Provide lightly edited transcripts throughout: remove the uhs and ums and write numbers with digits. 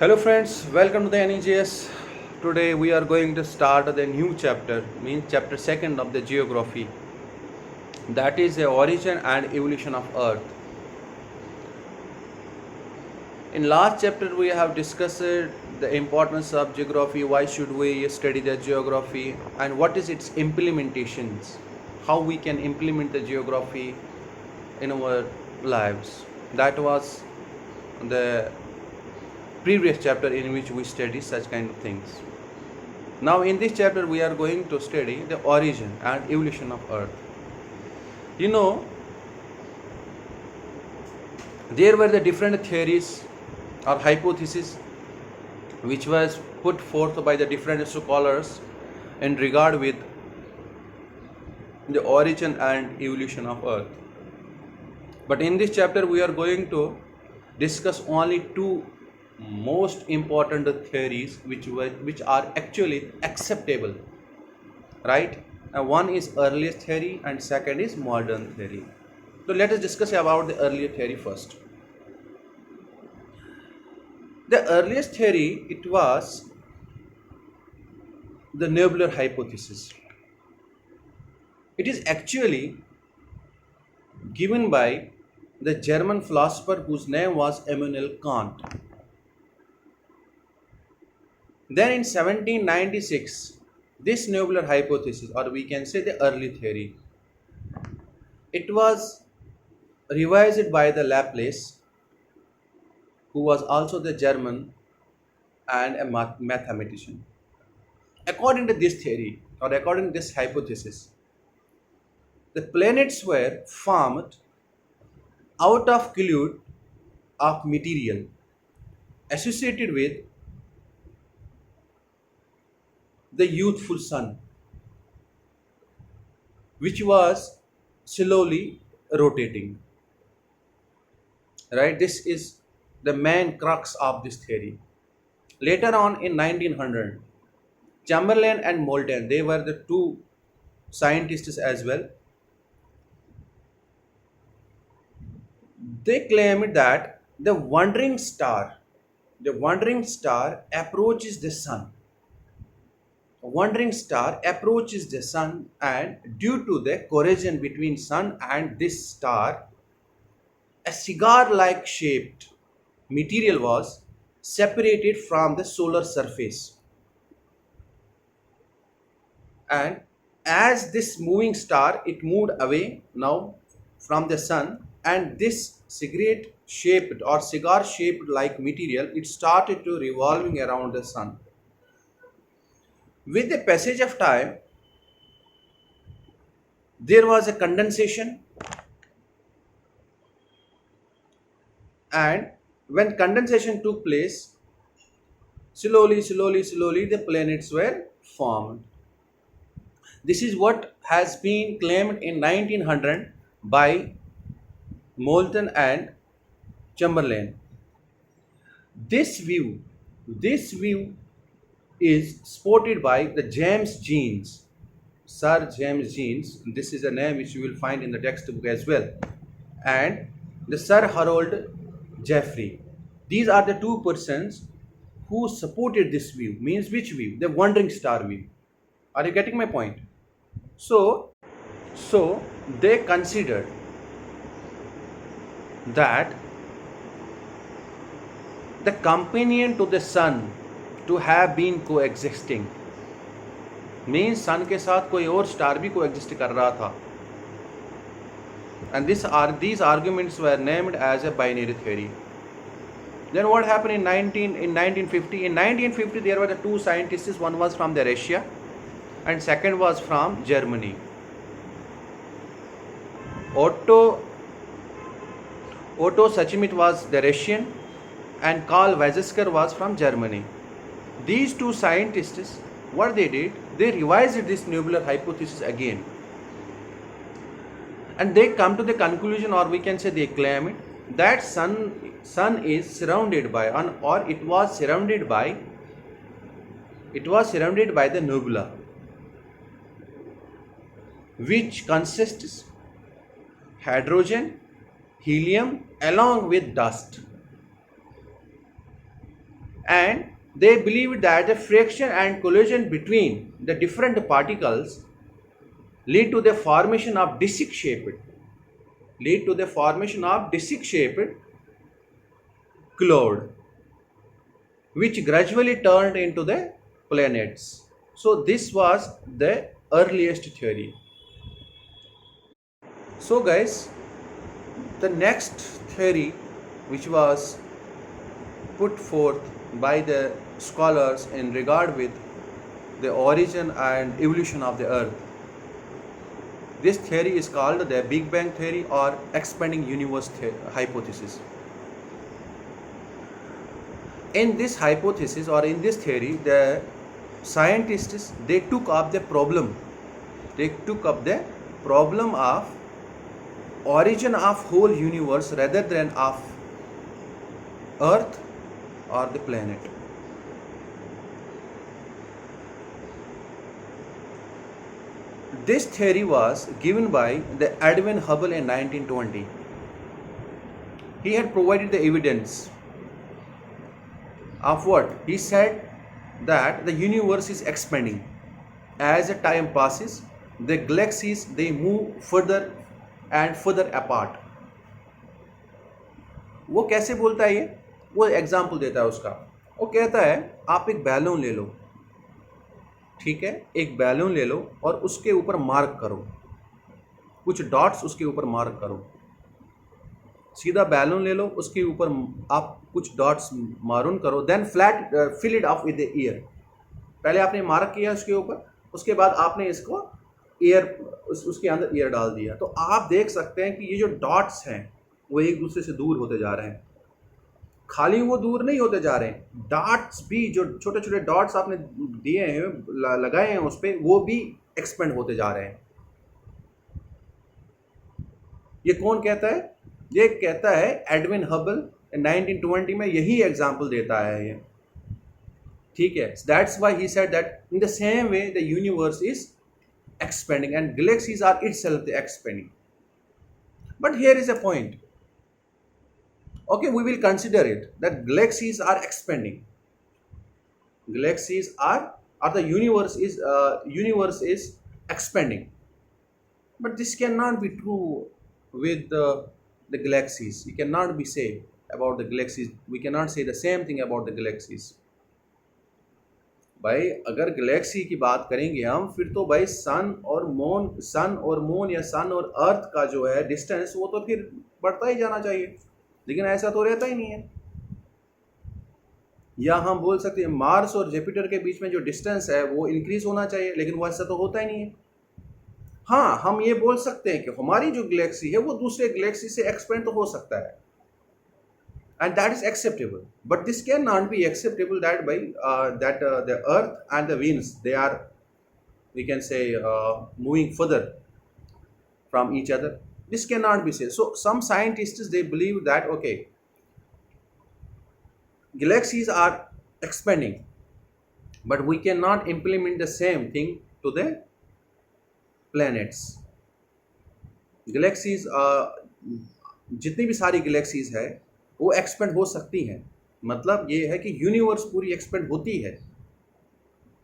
Hello friends, welcome to the NEJS. Today we are going to start the new chapter, means chapter 2nd of the geography. That is the origin and evolution of Earth. In last chapter we have discussed the importance of geography, why should we study the geography and what is its implementations, how we can implement the geography in our lives. That was the previous chapter in which we study such kind of things. Now in this chapter we are going to study the origin and evolution of Earth. You know, there were the different theories or hypotheses which was put forth by the different scholars in regard with the origin and evolution of Earth. But in this chapter we are going to discuss only two most important theories which are actually acceptable, right? One is earliest theory and second is modern theory. So let us discuss about the earlier theory first. The earliest theory, it was the nebular hypothesis. It is actually given by the German philosopher whose name was Immanuel Kant. Then in 1796, this nebular hypothesis, or we can say the early theory, it was revised by the Laplace, who was also the German and a mathematician. According to this theory, or according to this hypothesis, the planets were formed out of colloid of material associated with the youthful sun, which was slowly rotating. Right? This is the main crux of this theory. Later on in 1900, Chamberlain and Moulton, they were the two scientists as well. They claimed that the wandering star approaches the sun. A wandering star approaches the sun, and due to the collision between sun and this star, a cigar-like shaped material was separated from the solar surface. And as this moving star, it moved away now from the sun, and this cigarette shaped or cigar shaped like material, it started to revolving around the sun. With the passage of time, there was a condensation, and when condensation took place, slowly the planets were formed. This is what has been claimed in 1900 by Moulton and Chamberlain. This view is supported by the James Jeans, Sir James Jeans. This is a name which you will find in the textbook as well, and the Sir Harold Jeffrey. These are the two persons who supported this view. Means which view? The wandering star view. Are you getting my point? So they considered that the companion to the sun to have been coexisting, means sun के साथ कोई और star भी coexist कर रहा था, and these arguments were named as a binary theory. Then what happened in 1950? In 1950 there were the two scientists. One was from the Russia and second was from Germany. Otto Schmidt was the Russian and Carl Weizsäcker was from Germany. These two scientists, what they did, they revised this nebular hypothesis again, and they come to the conclusion, or we can say they claim it, that sun is surrounded by, or it was surrounded by the nebula, which consists hydrogen, helium along with dust. and they believed that the friction and collision between the different particles lead to the formation of disc shaped cloud, which gradually turned into the planets. So this was the earliest theory. So guys, the next theory which was put forth by the scholars in regard with the origin and evolution of the earth, this theory is called the Big Bang theory or expanding universe hypothesis. In this hypothesis or in this theory, the scientists, they took up the problem of origin of whole universe rather than of earth or the planet. This theory was given by the Edwin Hubble in 1920. He had provided the evidence of what? He said that the universe is expanding. As the time passes, the galaxies, they move further and further apart. वो कैसे बोलता है ये? वो example देता है उसका. वो कहता है आप एक बैलून ले लो, ठीक है, एक बैलून ले लो और उसके ऊपर मार्क करो, कुछ डॉट्स उसके ऊपर मार्क करो. सीधा बैलून ले लो, उसके ऊपर आप कुछ डॉट्स मारून करो, then flat fill it up with the air. पहले आपने मार्क किया उसके ऊपर, उसके बाद आपने इसको एयर उसके अंदर एयर डाल दिया. तो आप देख सकते हैं कि ये जो डॉट्स हैं वो एक दूसरे से दूर होते जा रहे हैं. खाली वो दूर नहीं होते जा रहे हैं, डॉट्स भी, जो छोटे छोटे डॉट्स आपने दिए हैं, लगाए हैं उस पर, वो भी एक्सपेंड होते जा रहे हैं. ये कौन कहता है? ये कहता है एडविन हबल 1920 में. यही एग्जाम्पल देता है ये, ठीक है. That's why he said that in the same way the universe is expanding and galaxies are itself the expanding. But here is a point. Okay, we will consider it that galaxies are expanding. Galaxies are, or the universe is expanding. But this cannot be true with the galaxies. You cannot be say about the galaxies. We cannot say the same thing about the galaxies. भाई अगर Galaxy की बात करेंगे हम, फिर तो भाई सन और मून या सन और अर्थ का जो है डिस्टेंस, वो तो फिर बढ़ता ही जाना चाहिए. लेकिन ऐसा तो रहता ही नहीं है. या हम बोल सकते हैं मार्स और जुपिटर के बीच में जो डिस्टेंस है वो इंक्रीज होना चाहिए, लेकिन वो ऐसा तो होता ही नहीं है. हाँ, हम ये बोल सकते हैं कि हमारी जो गैलेक्सी है वो दूसरे गैलेक्सी से एक्सपेंड तो हो सकता है, and that is acceptable. But this cannot be acceptable that by the earth and the Venus, they are, we can say, moving further from each other. This cannot be said. So some scientists, they believe that okay, galaxies are expanding, but we cannot implement the same thing to the planets. Galaxies, जितनी भी सारी galaxies है वो expand हो सकती हैं. मतलब ये है कि यूनिवर्स पूरी एक्सपेंड होती है,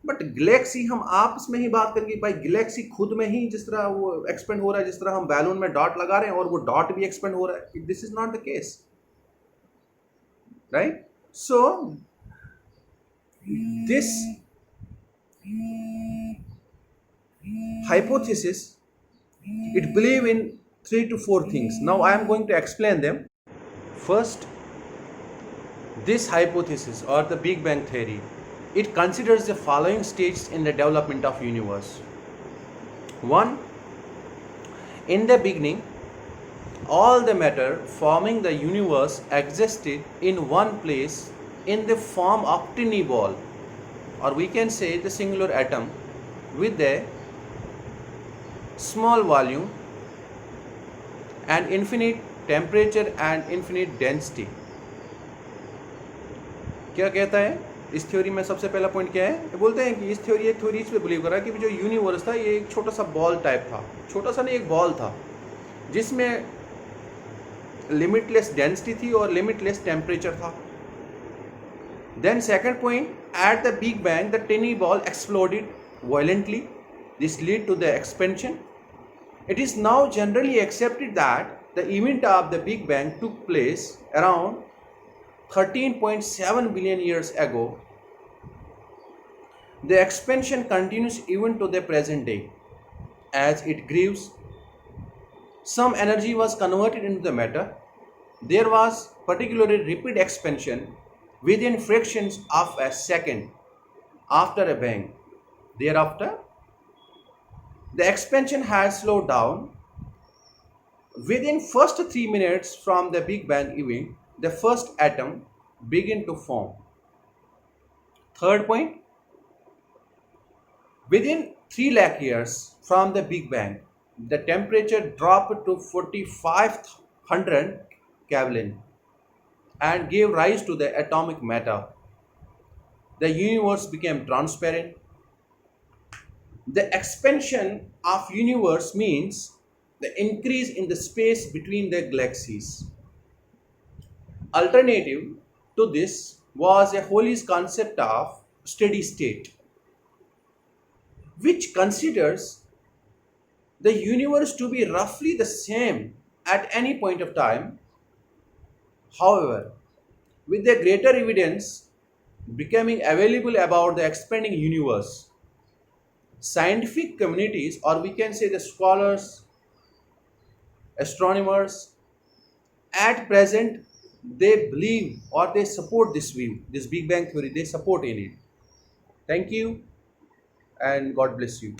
बट गैलेक्सी हम आपस में ही बात करेंगे. भाई गैलेक्सी खुद में ही जिस तरह वो एक्सपेंड हो रहा है, जिस तरह हम बैलून में डॉट लगा रहे हैं और वो डॉट भी एक्सपेंड हो रहा है, this is not the case, right? So this hypothesis, it believe in 3 to 4 things. Now I am going to explain them. First, this hypothesis or the Big Bang theory, it considers the following stages in the development of universe. 1, in the beginning, all the matter forming the universe existed in one place in the form of tiny ball, or we can say the singular atom with a small volume and infinite temperature and infinite density. क्या कहता है इस theory में? सबसे पहला point क्या है? बोलते हैं कि इस थ्योरी इस पे बिलीव कर रहा है कि जो यूनिवर्स था ये एक छोटा सा बॉल टाइप था. छोटा सा नहीं, एक बॉल था जिसमें लिमिटलेस डेंसिटी थी और लिमिटलेस टेम्परेचर था. Then second point, at the Big Bang, the tiny ball exploded violently. This led to the expansion. It is now generally accepted that the event of the Big Bang took place around 13.7 billion years ago. The expansion continues even to the present day. As it grows, some energy was converted into the matter. There was particularly rapid expansion within fractions of a second after a bang. Thereafter, the expansion has slowed down. Within first 3 minutes from the Big Bang event, the first atom began to form. Third point, within 3 lakh years from the Big Bang, the temperature dropped to 4500 Kelvin and gave rise to the atomic matter. The universe became transparent. The expansion of universe means the increase in the space between the galaxies. Alternative to this was a Hawley's concept of steady state, which considers the universe to be roughly the same at any point of time. However, with the greater evidence becoming available about the expanding universe, scientific communities, or we can say the scholars, astronomers, at present, they believe or they support this view, this Big Bang theory, they support in it. Thank you and God bless you.